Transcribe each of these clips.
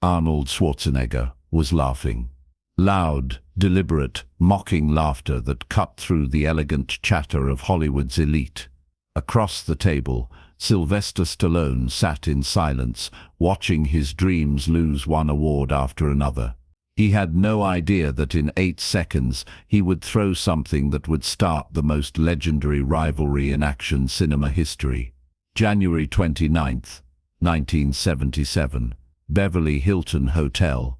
Arnold Schwarzenegger was laughing. Loud, deliberate, mocking laughter that cut through the elegant chatter of Hollywood's elite. Across the table, Sylvester Stallone sat in silence, watching his dreams lose one award after another. He had no idea that in 8 seconds he would throw something that would start the most legendary rivalry in action cinema history. January 29th, 1977. Beverly Hilton Hotel.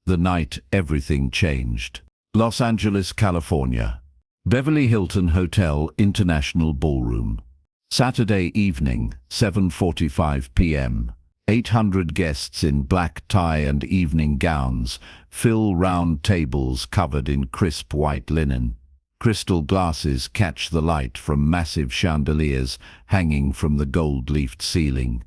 The night everything changed. Los Angeles, California. Beverly Hilton Hotel International Ballroom. Saturday evening, 7:45 p.m. 800 guests in black tie and evening gowns fill round tables covered in crisp white linen. Crystal glasses catch the light from massive chandeliers hanging from the gold-leafed ceiling.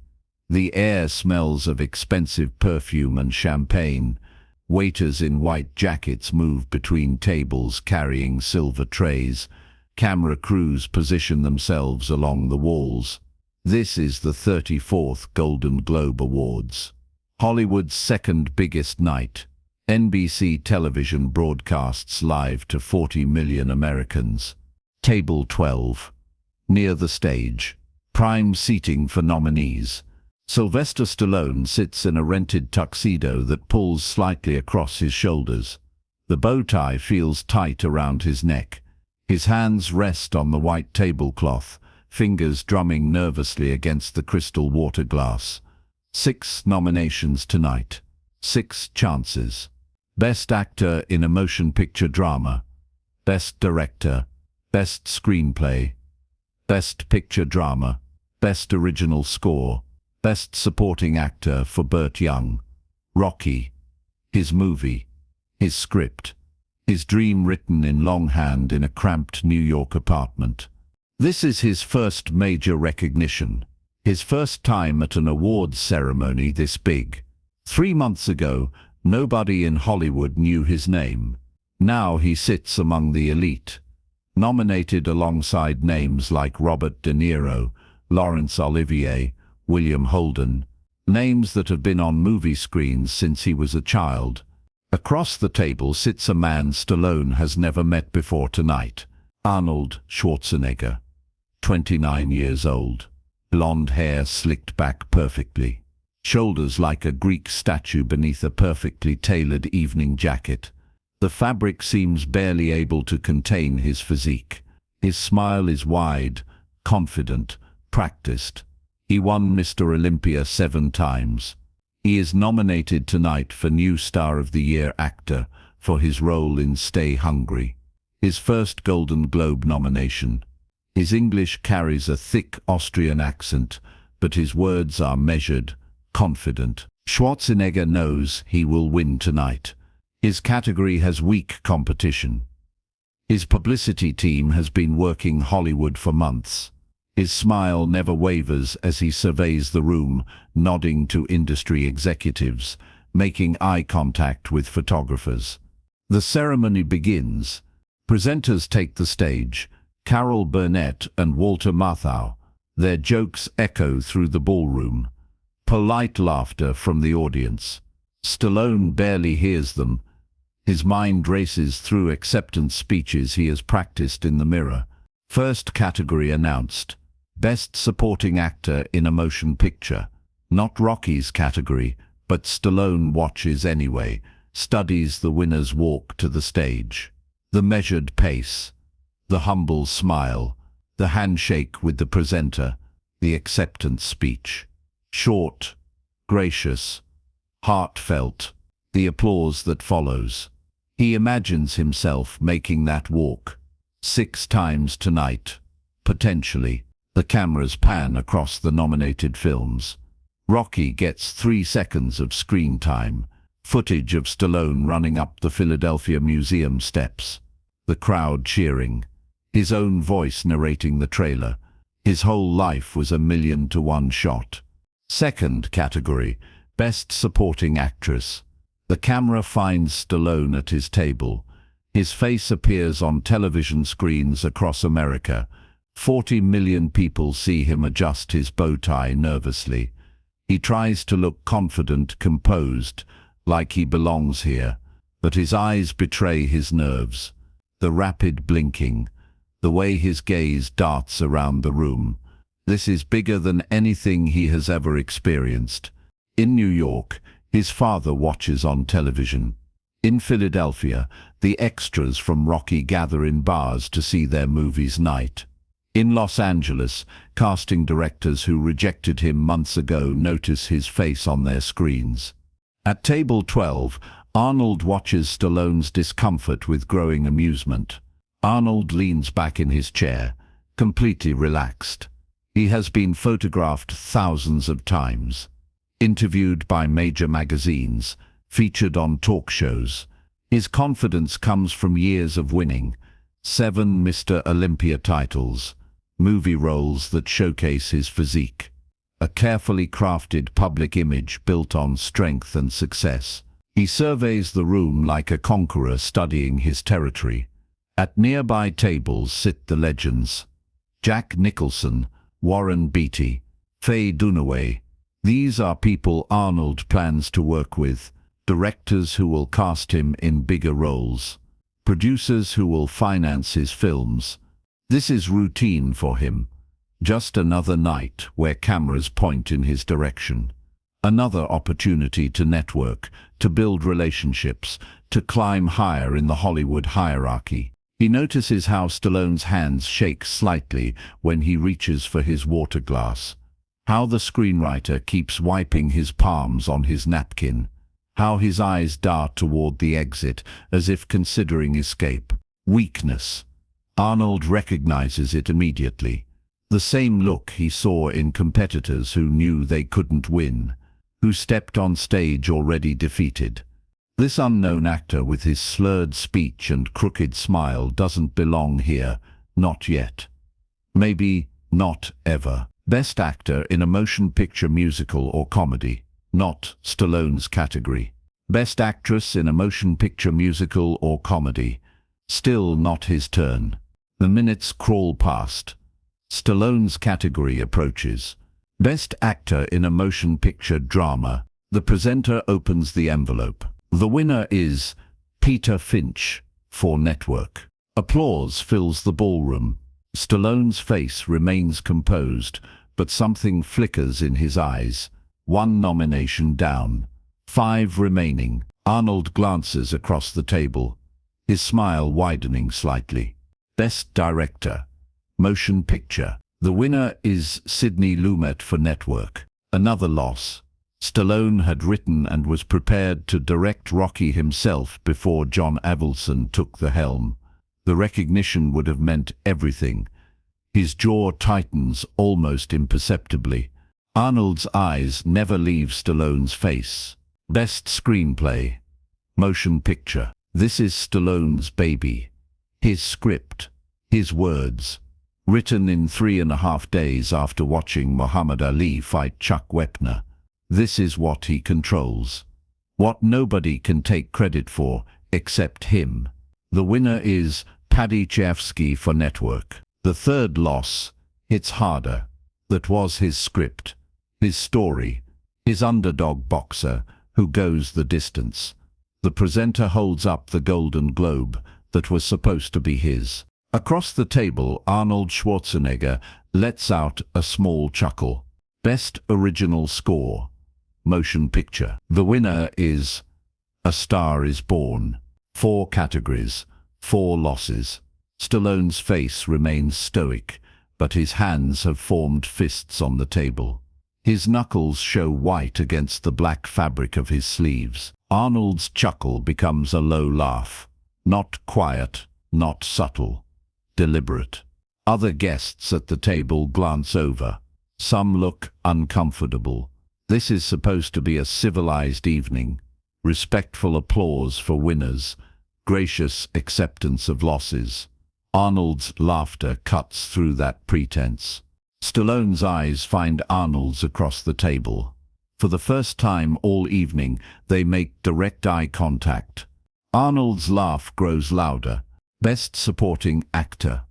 The air smells of expensive perfume and champagne. Waiters in white jackets move between tables carrying silver trays. Camera crews position themselves along the walls. This is the 34th Golden Globe Awards. Hollywood's second biggest night. NBC television broadcasts live to 40 million Americans. Table 12. Near the stage. Prime seating for nominees. Sylvester Stallone sits in a rented tuxedo that pulls slightly across his shoulders. The bow tie feels tight around his neck. His hands rest on the white tablecloth, fingers drumming nervously against the crystal water glass. 6 nominations tonight. 6 chances. Best Actor in a Motion Picture Drama. Best Director. Best Screenplay. Best Picture Drama. Best Original Score. Best Supporting Actor for Burt Young. Rocky. His movie. His script. His dream written in longhand in a cramped New York apartment. This is his first major recognition. His first time at an awards ceremony this big. 3 months ago, nobody in Hollywood knew his name. Now he sits among the elite. Nominated alongside names like Robert De Niro, Laurence Olivier, William Holden, names that have been on movie screens since he was a child. Across the table sits a man Stallone has never met before tonight. Arnold Schwarzenegger. 29 years old. Blonde hair slicked back perfectly. Shoulders like a Greek statue beneath a perfectly tailored evening jacket. The fabric seems barely able to contain his physique. His smile is wide, confident, practiced. He won Mr. Olympia 7 times. He is nominated tonight for New Star of the Year actor for his role in Stay Hungry. His first Golden Globe nomination. His English carries a thick Austrian accent, but his words are measured, confident. Schwarzenegger knows he will win tonight. His category has weak competition. His publicity team has been working Hollywood for months. His smile never wavers as he surveys the room, nodding to industry executives, making eye contact with photographers. The ceremony begins. Presenters take the stage. Carol Burnett and Walter Matthau. Their jokes echo through the ballroom. Polite laughter from the audience. Stallone barely hears them. His mind races through acceptance speeches he has practiced in the mirror. First category announced. Best Supporting Actor in a Motion Picture. Not Rocky's category, but Stallone watches anyway, studies the winner's walk to the stage. The measured pace. The humble smile. The handshake with the presenter. The acceptance speech. Short, gracious, heartfelt. The applause that follows. He imagines himself making that walk. 6 times tonight, potentially. The cameras pan across the nominated films. Rocky gets 3 seconds of screen time. Footage of Stallone running up the Philadelphia Museum steps. The crowd cheering. His own voice narrating the trailer. His whole life was a 1,000,000-to-1 shot. Second category, Best Supporting Actress. The camera finds Stallone at his table. His face appears on television screens across America. 40 million people see him adjust his bow tie nervously. He tries to look confident, composed, like he belongs here, but his eyes betray his nerves. The rapid blinking, the way his gaze darts around the room. This is bigger than anything he has ever experienced. In New York, his father watches on television. In Philadelphia, the extras from Rocky gather in bars to see their movies night. In Los Angeles, casting directors who rejected him months ago notice his face on their screens. At table 12, Arnold watches Stallone's discomfort with growing amusement. Arnold leans back in his chair, completely relaxed. He has been photographed thousands of times, interviewed by major magazines, featured on talk shows. His confidence comes from years of winning, 7 Mr. Olympia titles, movie roles that showcase his physique, a carefully crafted public image built on strength and success. He surveys the room like a conqueror studying his territory. At nearby tables sit the legends: Jack Nicholson, Warren Beatty, Faye Dunaway. These are people Arnold plans to work with, directors who will cast him in bigger roles, producers who will finance his films. This is routine for him, just another night where cameras point in his direction. Another opportunity to network, to build relationships, to climb higher in the Hollywood hierarchy. He notices how Stallone's hands shake slightly when he reaches for his water glass, how the screenwriter keeps wiping his palms on his napkin, how his eyes dart toward the exit as if considering escape. Weakness. Arnold recognizes it immediately. The same look he saw in competitors who knew they couldn't win, who stepped on stage already defeated. This unknown actor with his slurred speech and crooked smile doesn't belong here, not yet. Maybe not ever. Best actor in a motion picture, musical or comedy, not Stallone's category. Best actress in a motion picture, musical or comedy, still not his turn. The minutes crawl past. Stallone's category approaches. Best actor in a motion picture, drama. The presenter opens the envelope. The winner is Peter Finch for Network. Applause fills the ballroom. Stallone's face remains composed, but something flickers in his eyes. 1 nomination down, 5 remaining. Arnold glances across the table, his smile widening slightly. Best Director, Motion Picture. The winner is Sidney Lumet for Network. Another loss. Stallone had written and was prepared to direct Rocky himself before John Avildsen took the helm. The recognition would have meant everything. His jaw tightens almost imperceptibly. Arnold's eyes never leave Stallone's face. Best Screenplay, Motion Picture. This is Stallone's baby. His script, his words, written in 3.5 days after watching Muhammad Ali fight Chuck Wepner. This is what he controls, what nobody can take credit for except him. The winner is Paddy Chayefsky for Network. The third loss hits harder. That was his script, his story, his underdog boxer who goes the distance. The presenter holds up the Golden Globe that was supposed to be his. Across the table, Arnold Schwarzenegger lets out a small chuckle. Best Original Score, Motion Picture. The winner is A Star is Born. 4 categories, 4 losses. Stallone's face remains stoic, but his hands have formed fists on the table. His knuckles show white against the black fabric of his sleeves. Arnold's chuckle becomes a low laugh. Not quiet, not subtle, deliberate. Other guests at the table glance over. Some look uncomfortable. This is supposed to be a civilized evening. Respectful applause for winners, gracious acceptance of losses. Arnold's laughter cuts through that pretense. Stallone's eyes find Arnold's across the table. For the first time all evening, they make direct eye contact. Arnold's laugh grows louder. Best Supporting Actor,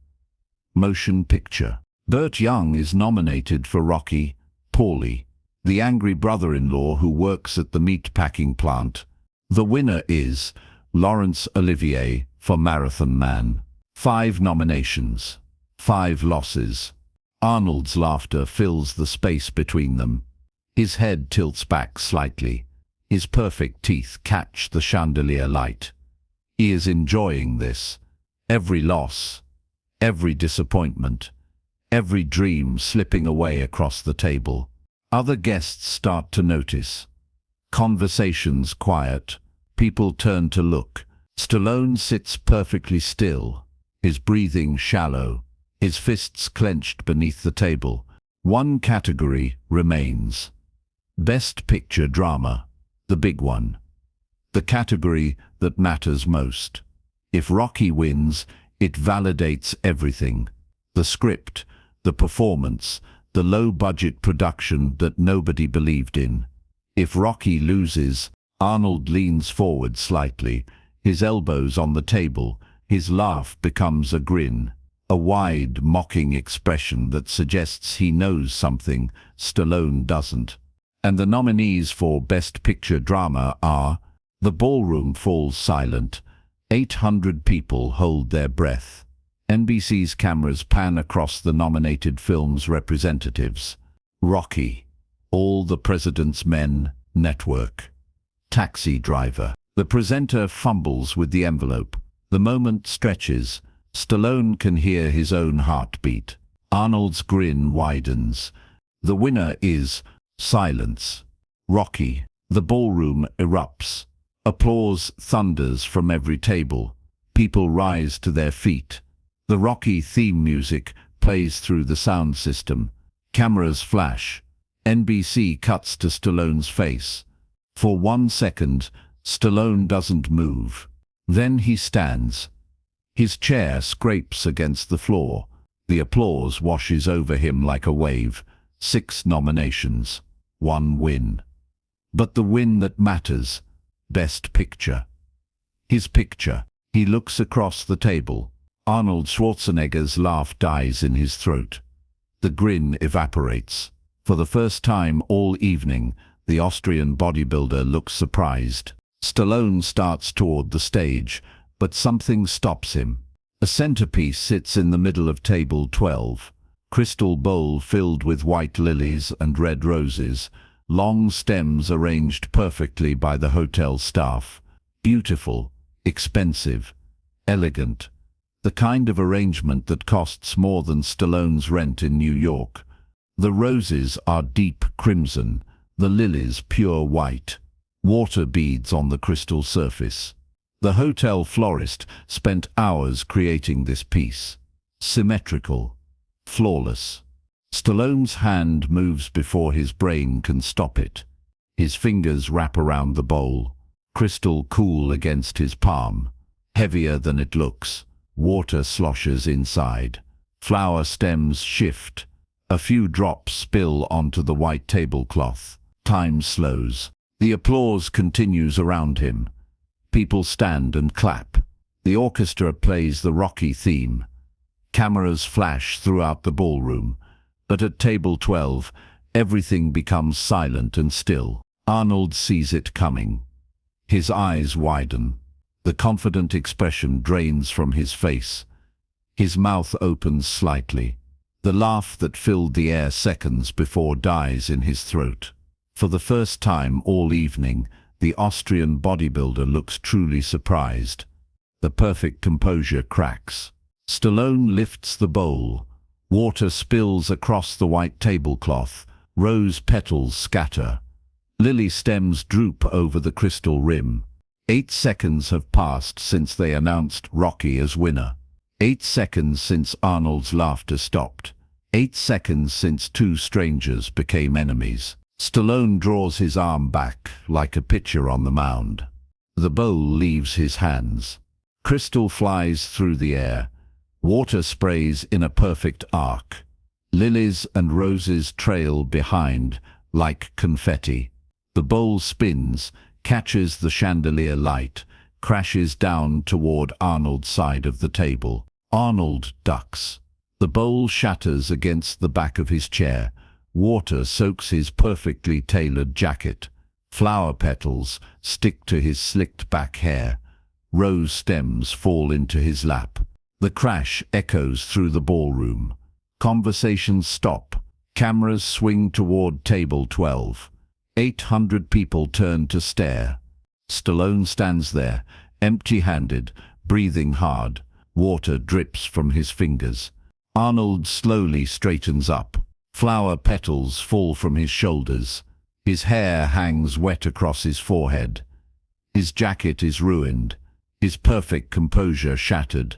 Motion Picture. Burt Young is nominated for Rocky. Paulie, the angry brother-in-law who works at the meat-packing plant, The winner is Laurence Olivier for Marathon Man. 5 nominations, 5 losses. Arnold's laughter fills the space between them. His head tilts back slightly. His perfect teeth catch the chandelier light. He is enjoying this. Every loss, every disappointment, every dream slipping away across the table. Other guests start to notice. Conversations quiet. People turn to look. Stallone sits perfectly still, his breathing shallow, his fists clenched beneath the table. One category remains. Best Picture Drama, the big one. The category that matters most. If Rocky wins, it validates everything. The script, the performance, the low-budget production that nobody believed in. If Rocky loses, Arnold leans forward slightly, his elbows on the table, his laugh becomes a grin, a wide, mocking expression that suggests he knows something Stallone doesn't. And the nominees for Best Picture Drama are: The ballroom falls silent. 800 people hold their breath. NBC's cameras pan across the nominated film's representatives. Rocky, All the President's Men, Network. Taxi Driver. The presenter fumbles with the envelope. The moment stretches. Stallone can hear his own heartbeat. Arnold's grin widens. The winner is silence. Rocky. The ballroom erupts. Applause thunders from every table. People rise to their feet. The Rocky theme music plays through the sound system. Cameras flash. NBC cuts to Stallone's face. For 1 second, Stallone doesn't move. Then he stands. His chair scrapes against the floor. The applause washes over him like a wave. 6 nominations, 1 win. But the win that matters, Best Picture. His picture. He looks across the table. Arnold Schwarzenegger's laugh dies in his throat. The grin evaporates. For the first time all evening, the Austrian bodybuilder looks surprised. Stallone starts toward the stage, but something stops him. A centerpiece sits in the middle of table 12. Crystal bowl filled with white lilies and red roses, long stems arranged perfectly by the hotel staff. Beautiful, expensive, elegant. The kind of arrangement that costs more than Stallone's rent in New York. The roses are deep crimson, the lilies pure white. Water beads on the crystal surface. The hotel florist spent hours creating this piece. Symmetrical, flawless. Stallone's hand moves before his brain can stop it. His fingers wrap around the bowl. Crystal cool against his palm. Heavier than it looks. Water sloshes inside. Flower stems shift. A few drops spill onto the white tablecloth. Time slows. The applause continues around him. People stand and clap. The orchestra plays the Rocky theme. Cameras flash throughout the ballroom. But at table 12, everything becomes silent and still. Arnold sees it coming. His eyes widen. The confident expression drains from his face. His mouth opens slightly. The laugh that filled the air seconds before dies in his throat. For the first time all evening, the Austrian bodybuilder looks truly surprised. The perfect composure cracks. Stallone lifts the bowl. Water spills across the white tablecloth. Rose petals scatter. Lily stems droop over the crystal rim. 8 seconds have passed since they announced Rocky as winner. 8 seconds since Arnold's laughter stopped. 8 seconds since 2 strangers became enemies. Stallone draws his arm back like a pitcher on the mound. The bowl leaves his hands. Crystal flies through the air. Water sprays in a perfect arc. Lilies and roses trail behind like confetti. The bowl spins, catches the chandelier light, crashes down toward Arnold's side of the table. Arnold ducks. The bowl shatters against the back of his chair. Water soaks his perfectly tailored jacket. Flower petals stick to his slicked back hair. Rose stems fall into his lap. The crash echoes through the ballroom. Conversations stop. Cameras swing toward table 12. 800 people turn to stare. Stallone stands there, empty-handed, breathing hard. Water drips from his fingers. Arnold slowly straightens up. Flower petals fall from his shoulders. His hair hangs wet across his forehead. His jacket is ruined. His perfect composure shattered.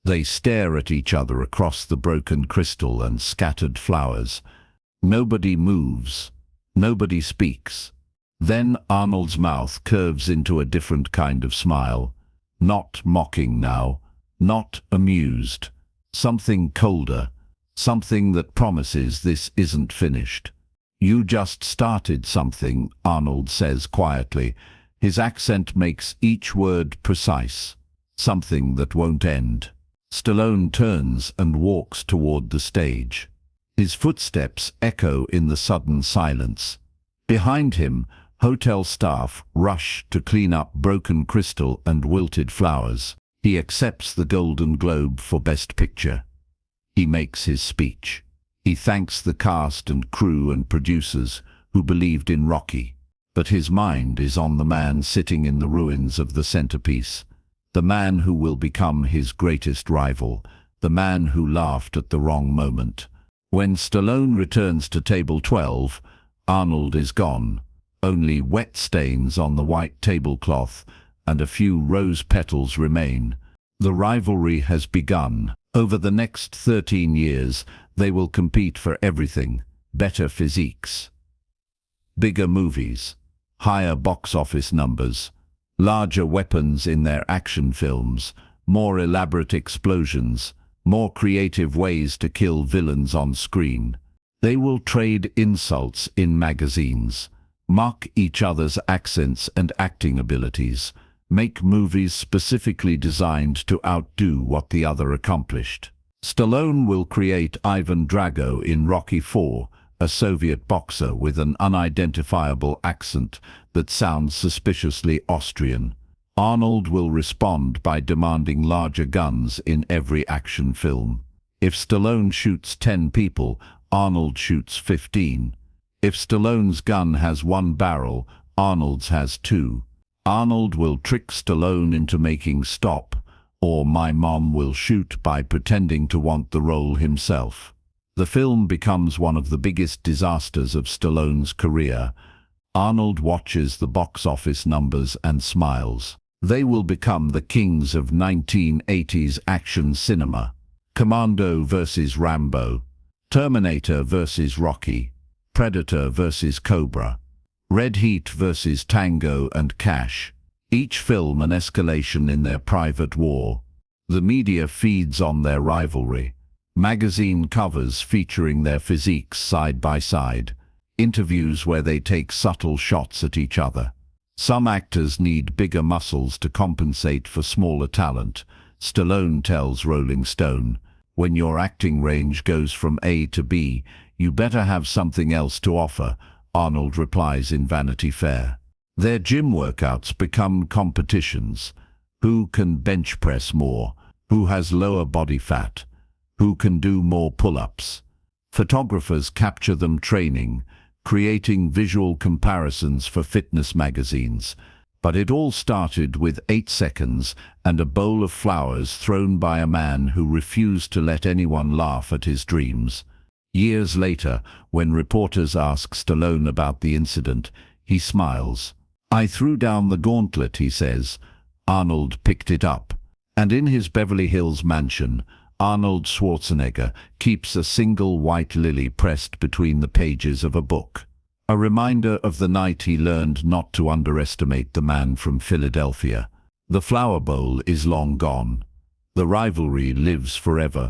They stare at each other across the broken crystal and scattered flowers. Nobody moves. Nobody speaks. Then Arnold's mouth curves into a different kind of smile. Not mocking now. Not amused. Something colder. Something that promises this isn't finished. "You just started something," Arnold says quietly. His accent makes each word precise. "Something that won't end." Stallone turns and walks toward the stage. His footsteps echo in the sudden silence. Behind him, hotel staff rush to clean up broken crystal and wilted flowers. He accepts the Golden Globe for Best Picture. He makes his speech. He thanks the cast and crew and producers who believed in Rocky. But his mind is on the man sitting in the ruins of the centerpiece. The man who will become his greatest rival. The man who laughed at the wrong moment. When Stallone returns to table 12, Arnold is gone. Only wet stains on the white tablecloth and a few rose petals remain. The rivalry has begun. Over the next 13 years, they will compete for everything. Better physiques, bigger movies, higher box office numbers, larger weapons in their action films, more elaborate explosions, more creative ways to kill villains on screen. They will trade insults in magazines, mock each other's accents and acting abilities, make movies specifically designed to outdo what the other accomplished. Stallone will create Ivan Drago in Rocky IV, a Soviet boxer with an unidentifiable accent that sounds suspiciously Austrian. Arnold will respond by demanding larger guns in every action film. If Stallone shoots 10 people, Arnold shoots 15. If Stallone's gun has 1 barrel, Arnold's has 2. Arnold will trick Stallone into making stop, or my mom will shoot by pretending to want the role himself. The film becomes one of the biggest disasters of Stallone's career. Arnold watches the box office numbers and smiles. They will become the kings of 1980s action cinema. Commando versus Rambo, Terminator versus Rocky, Predator versus Cobra, Red Heat versus Tango and Cash. Each film an escalation in their private war. The media feeds on their rivalry. Magazine covers featuring their physiques side by side. Interviews where they take subtle shots at each other. Some actors need bigger muscles to compensate for smaller talent. Stallone tells Rolling Stone, "When your acting range goes from A to B, you better have something else to offer." Arnold replies in Vanity Fair. Their gym workouts become competitions. Who can bench press more? Who has lower body fat? Who can do more pull-ups? Photographers capture them training, creating visual comparisons for fitness magazines. But it all started with 8 seconds and a bowl of flowers thrown by a man who refused to let anyone laugh at his dreams. Years later, when reporters ask Stallone about the incident, he smiles. "I threw down the gauntlet," he says. Arnold picked it up. And in his Beverly Hills mansion, Arnold Schwarzenegger keeps a single white lily pressed between the pages of a book. A reminder of the night he learned not to underestimate the man from Philadelphia. The flower bowl is long gone. The rivalry lives forever.